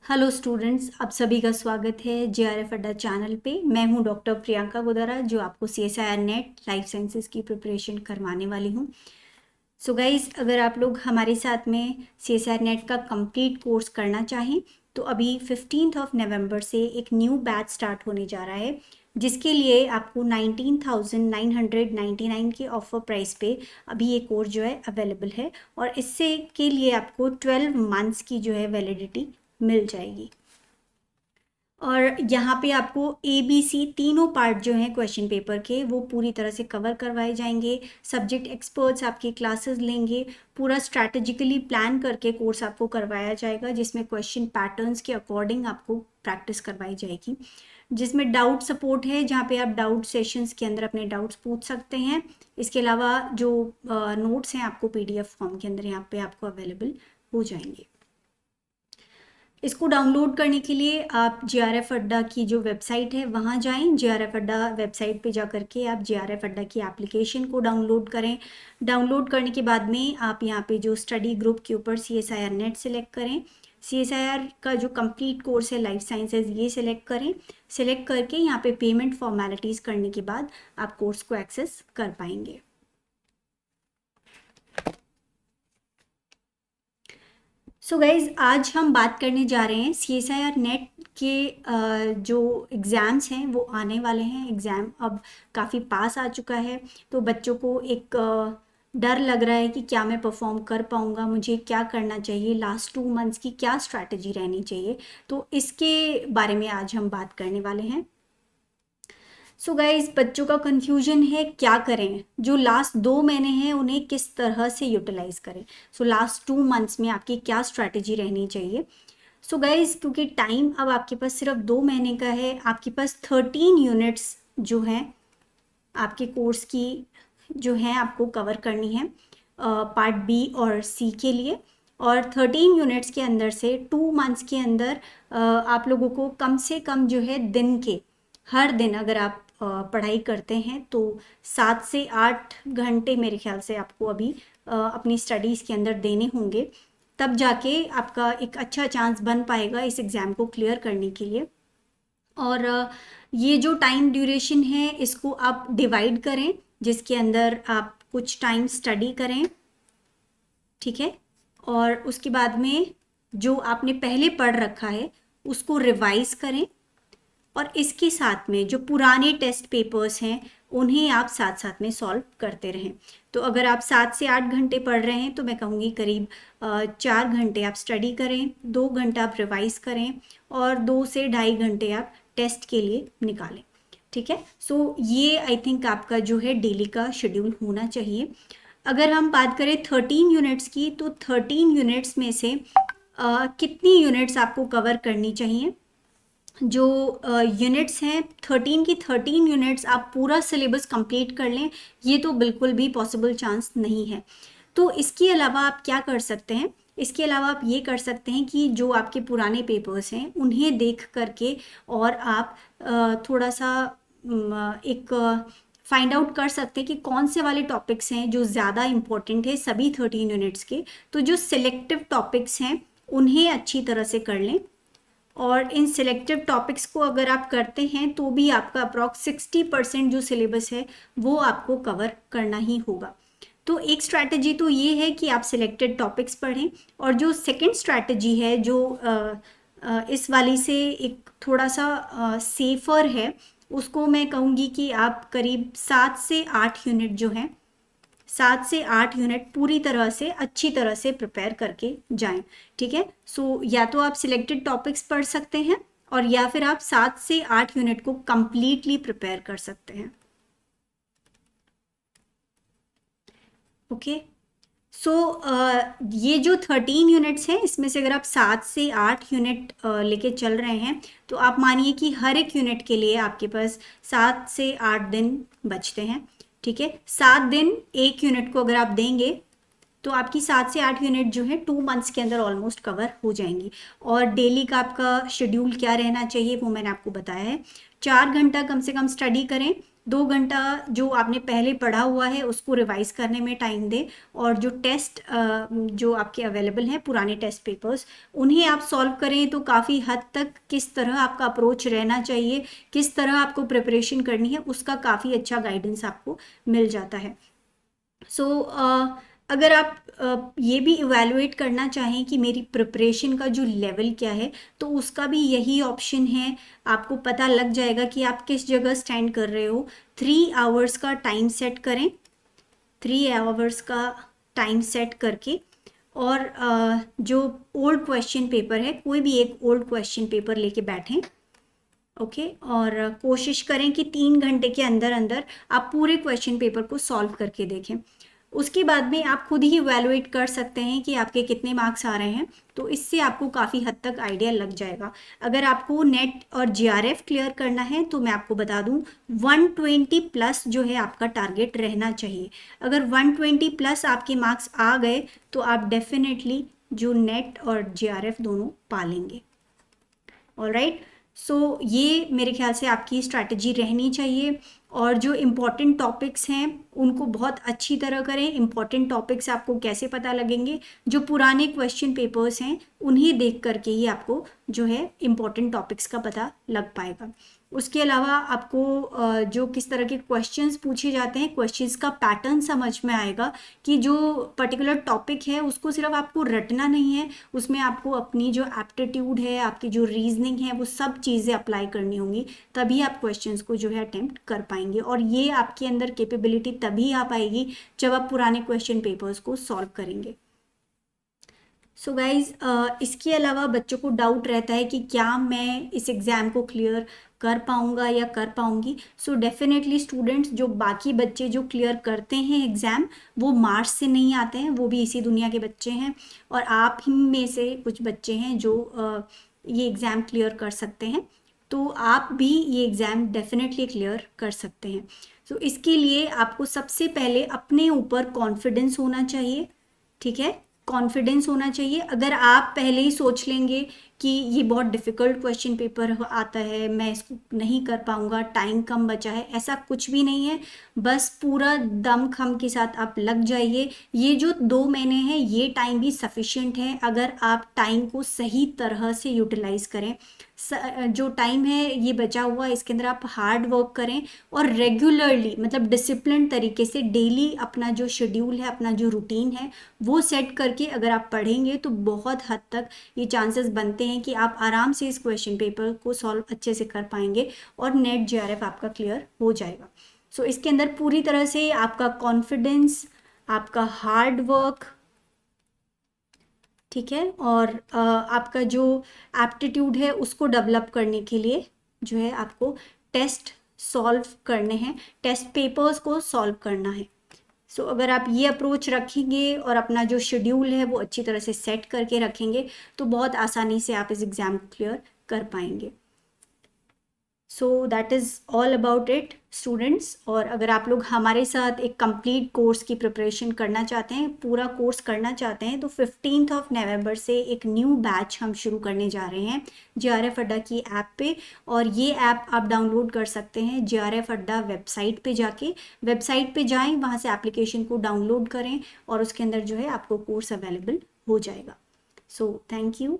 Hello students, आप सभी का स्वागत है जेआरएफ अड्डा चैनल पे। मैं हूं डॉक्टर प्रियंका गोदारा, जो आपको सीएसआईआर नेट लाइफ साइंसेज की प्रिपरेशन करवाने वाली हूं। सो गाइस, अगर आप लोग हमारे साथ में सीएसआईआर नेट का कंप्लीट कोर्स करना चाहें तो अभी 15 ऑफ नवंबर से एक न्यू बैच स्टार्ट होने जा रहा है, जिसके लिए आपको 19,999 के ऑफर प्राइस पे अभी ये कोर्स जो है अवेलेबल है। और इससे के लिए आपको 12 मंथ्स की जो है वैलिडिटी मिल जाएगी। और यहाँ पे आपको ए बी सी तीनों पार्ट जो हैं क्वेश्चन पेपर के, वो पूरी तरह से कवर करवाए जाएंगे। सब्जेक्ट एक्सपर्ट्स आपकी क्लासेस लेंगे, पूरा स्ट्रैटेजिकली प्लान करके कोर्स आपको करवाया जाएगा, जिसमें क्वेश्चन पैटर्न्स के अकॉर्डिंग आपको प्रैक्टिस करवाई जाएगी। जिसमें डाउट सपोर्ट है, जहाँ पे आप डाउट सेशंस के अंदर अपने डाउट्स पूछ सकते हैं। इसके अलावा जो नोट्स हैं आपको पीडीएफ फॉर्म के अंदर यहाँ पे आपको अवेलेबल हो जाएंगे। इसको डाउनलोड करने के लिए आप जेआरएफ अड्डा की जो वेबसाइट है वहाँ जाएं। जेआरएफ अड्डा वेबसाइट पे जा करके आप जेआरएफ अड्डा की एप्लीकेशन को डाउनलोड करें। डाउनलोड करने के बाद में आप यहाँ पे जो स्टडी ग्रुप के ऊपर सीएसआईआर नेट सेलेक्ट करें। सीएसआईआर का जो कंप्लीट कोर्स है लाइफ साइंसेज, ये सिलेक्ट करें। सिलेक्ट करके यहाँ पे पेमेंट फॉर्मेलिटीज़ करने के बाद आप कोर्स को एक्सेस कर पाएंगे। सो गाइज, आज हम बात करने जा रहे हैं सीएसआईआर नेट के जो एग्ज़ाम्स हैं वो आने वाले हैं। एग्ज़ाम अब काफ़ी पास आ चुका है, तो बच्चों को एक डर लग रहा है कि क्या मैं परफॉर्म कर पाऊँगा, मुझे क्या करना चाहिए, लास्ट 2 मंथ्स की क्या स्ट्रैटेजी रहनी चाहिए। तो इसके बारे में आज हम बात करने वाले हैं। सो गाइज, बच्चों का कंफ्यूजन है क्या करें, जो लास्ट 2 महीने हैं उन्हें किस तरह से यूटिलाइज करें। सो लास्ट 2 मंथ्स में आपकी क्या स्ट्रैटेजी रहनी चाहिए। सो गाइज, क्योंकि टाइम अब आपके पास सिर्फ 2 महीने का है, आपके पास 13 यूनिट्स जो हैं आपके कोर्स की जो हैं आपको कवर करनी है पार्ट बी और सी के लिए। और 13 यूनिट्स के अंदर से 2 मंथ्स के अंदर आप लोगों को कम से कम जो है दिन के हर दिन अगर आप पढ़ाई करते हैं तो 7 से 8 घंटे मेरे ख्याल से आपको अभी अपनी स्टडीज़ के अंदर देने होंगे, तब जाके आपका एक अच्छा चांस बन पाएगा इस एग्ज़ाम को क्लियर करने के लिए। और ये जो टाइम ड्यूरेशन है इसको आप डिवाइड करें, जिसके अंदर आप कुछ टाइम स्टडी करें, ठीक है। और उसके बाद में जो आपने पहले पढ़ रखा है उसको रिवाइज करें। और इसके साथ में जो पुराने टेस्ट पेपर्स हैं उन्हें आप साथ साथ में सॉल्व करते रहें। तो अगर आप 7 से 8 घंटे पढ़ रहे हैं तो मैं कहूँगी करीब 4 घंटे आप स्टडी करें, 2 घंटा आप रिवाइज करें और 2 से ढाई घंटे आप टेस्ट के लिए निकालें, ठीक है। सो ये आई थिंक आपका जो है डेली का शेड्यूल होना चाहिए। अगर हम बात करें 13 यूनिट्स की, तो 13 यूनिट्स में से कितनी यूनिट्स आपको कवर करनी चाहिए। जो यूनिट्स हैं 13 की 13 यूनिट्स आप पूरा सिलेबस कंप्लीट कर लें, ये तो बिल्कुल भी पॉसिबल चांस नहीं है। तो इसके अलावा आप क्या कर सकते हैं, इसके अलावा आप ये कर सकते हैं कि जो आपके पुराने पेपर्स हैं उन्हें देख करके और आप थोड़ा सा एक फाइंड आउट कर सकते हैं कि कौन से वाले टॉपिक्स हैं जो ज़्यादा इम्पोर्टेंट है सभी 13 यूनिट्स के। तो जो सिलेक्टिव टॉपिक्स हैं उन्हें अच्छी तरह से कर लें। और इन सिलेक्टिव टॉपिक्स को अगर आप करते हैं तो भी आपका अप्रॉक्स 60% जो सिलेबस है वो आपको कवर करना ही होगा। तो एक स्ट्रैटेजी तो ये है कि आप सिलेक्टेड टॉपिक्स पढ़ें, और जो सेकंड स्ट्रैटेजी है जो इस वाली से एक थोड़ा सा सेफर है, उसको मैं कहूँगी कि आप करीब 7 से 8 यूनिट जो हैं 7 से 8 यूनिट पूरी तरह से अच्छी तरह से प्रिपेयर करके जाएं, ठीक है। सो या तो आप सिलेक्टेड टॉपिक्स पढ़ सकते हैं और या फिर आप 7 से 8 यूनिट को कंप्लीटली प्रिपेयर कर सकते हैं, ओके। सो ये जो 13 यूनिट्स हैं इसमें से अगर आप 7 से 8 यूनिट लेके चल रहे हैं तो आप मानिए कि हर एक यूनिट के लिए आपके पास 7 से 8 दिन बचते हैं, ठीक है। 7 दिन एक यूनिट को अगर आप देंगे तो आपकी 7 से 8 यूनिट जो है 2 मंथ्स के अंदर ऑलमोस्ट कवर हो जाएंगी। और डेली का आपका शेड्यूल क्या रहना चाहिए वो मैंने आपको बताया है। 4 घंटा कम से कम स्टडी करें, 2 घंटा जो आपने पहले पढ़ा हुआ है उसको रिवाइज करने में टाइम दें, और जो टेस्ट जो आपके अवेलेबल हैं पुराने टेस्ट पेपर्स, उन्हें आप सॉल्व करें। तो काफ़ी हद तक किस तरह आपका अप्रोच रहना चाहिए, किस तरह आपको प्रिपरेशन करनी है, उसका काफ़ी अच्छा गाइडेंस आपको मिल जाता है। सो अगर आप ये भी इवैल्यूएट करना चाहें कि मेरी प्रिपरेशन का जो लेवल क्या है, तो उसका भी यही ऑप्शन है। आपको पता लग जाएगा कि आप किस जगह स्टैंड कर रहे हो। 3 आवर्स का टाइम सेट करें, 3 आवर्स का टाइम सेट करके, और जो ओल्ड क्वेश्चन पेपर है, कोई भी एक ओल्ड क्वेश्चन पेपर लेके बैठें, ओके। और कोशिश करें कि 3 घंटे के अंदर अंदर आप पूरे क्वेश्चन पेपर को सॉल्व करके देखें। उसके बाद में आप खुद ही इवैल्यूएट कर सकते हैं कि आपके कितने मार्क्स आ रहे हैं, तो इससे आपको काफ़ी हद तक आइडिया लग जाएगा। अगर आपको नेट और जीआरएफ क्लियर करना है तो मैं आपको बता दूं, 120 प्लस जो है आपका टारगेट रहना चाहिए। अगर 120 प्लस आपके मार्क्स आ गए तो आप डेफिनेटली जो नेट और जीआरएफ दोनों पा लेंगे। ऑलराइट, सो ये मेरे ख्याल से आपकी स्ट्रैटेजी रहनी चाहिए। और जो इम्पॉर्टेंट टॉपिक्स हैं उनको बहुत अच्छी तरह करें। इम्पॉर्टेंट टॉपिक्स आपको कैसे पता लगेंगे? जो पुराने क्वेश्चन पेपर्स हैं उन्हें देख करके ही आपको जो है इम्पॉर्टेंट टॉपिक्स का पता लग पाएगा। उसके अलावा आपको जो किस तरह के क्वेश्चंस पूछे जाते हैं, क्वेश्चंस का पैटर्न समझ में आएगा कि जो पर्टिकुलर टॉपिक है उसको सिर्फ आपको रटना नहीं है, उसमें आपको अपनी जो एप्टीट्यूड है, आपकी जो रीजनिंग है, वो सब चीज़ें अप्लाई करनी होंगी, तभी आप क्वेश्चंस को जो है अटेम्प्ट कर पाएंगे। और ये आपके अंदर कैपेबिलिटी तभी आ पाएगी जब आप पुराने क्वेश्चन पेपर्स को सॉल्व करेंगे। सो गाइज, इसके अलावा बच्चों को डाउट रहता है कि क्या मैं इस एग्ज़ाम को क्लियर कर पाऊंगा या कर पाऊंगी। सो डेफिनेटली स्टूडेंट्स, जो बाकी बच्चे जो क्लियर करते हैं एग्ज़ाम, वो मार्च से नहीं आते हैं, वो भी इसी दुनिया के बच्चे हैं, और आप ही में से कुछ बच्चे हैं जो ये एग्ज़ाम क्लियर कर सकते हैं। तो आप भी ये एग्ज़ाम डेफिनेटली क्लियर कर सकते हैं। सो इसके लिए आपको सबसे पहले अपने ऊपर कॉन्फिडेंस होना चाहिए, ठीक है? कॉन्फिडेंस होना चाहिए। अगर आप पहले ही सोच लेंगे कि ये बहुत डिफ़िकल्ट क्वेश्चन पेपर आता है, मैं इसको नहीं कर पाऊंगा, टाइम कम बचा है, ऐसा कुछ भी नहीं है। बस पूरा दम खम के साथ आप लग जाइए। ये जो 2 महीने हैं ये टाइम भी सफिशिएंट है अगर आप टाइम को सही तरह से यूटिलाइज करें। जो टाइम है ये बचा हुआ, इसके अंदर आप हार्ड वर्क करें, और रेगुलरली मतलब डिसिप्लिन तरीके से डेली अपना जो शेड्यूल है, अपना जो रूटीन है, वो सेट करके अगर आप पढ़ेंगे तो बहुत हद तक ये चांसेस बनते हैं कि आप आराम से इस क्वेश्चन पेपर को सॉल्व अच्छे से कर पाएंगे और नेट जीआरएफ आपका क्लियर हो जाएगा। सो इसके अंदर पूरी तरह से आपका कॉन्फिडेंस, आपका हार्ड वर्क, ठीक है, और आपका जो एप्टीट्यूड है उसको डेवलप करने के लिए जो है आपको टेस्ट सॉल्व करने हैं, टेस्ट पेपर्स को सॉल्व करना है। सो अगर आप ये अप्रोच रखेंगे और अपना जो शेड्यूल है वो अच्छी तरह से सेट करके रखेंगे तो बहुत आसानी से आप इस एग्ज़ाम को क्लियर कर पाएंगे। So that is all about it students. और अगर आप लोग हमारे साथ एक कंप्लीट कोर्स की प्रिपरेशन करना चाहते हैं, पूरा कोर्स करना चाहते हैं, तो 15 नवंबर से एक न्यू बैच हम शुरू करने जा रहे हैं जीआरएफ अड्डा की ऐप पे। और ये ऐप आप डाउनलोड कर सकते हैं जीआरएफ अड्डा वेबसाइट पे जाके। वेबसाइट पे जाएं, वहाँ से एप्लीकेशन को डाउनलोड करें और उसके अंदर जो है आपको कोर्स अवेलेबल हो जाएगा। So thank you.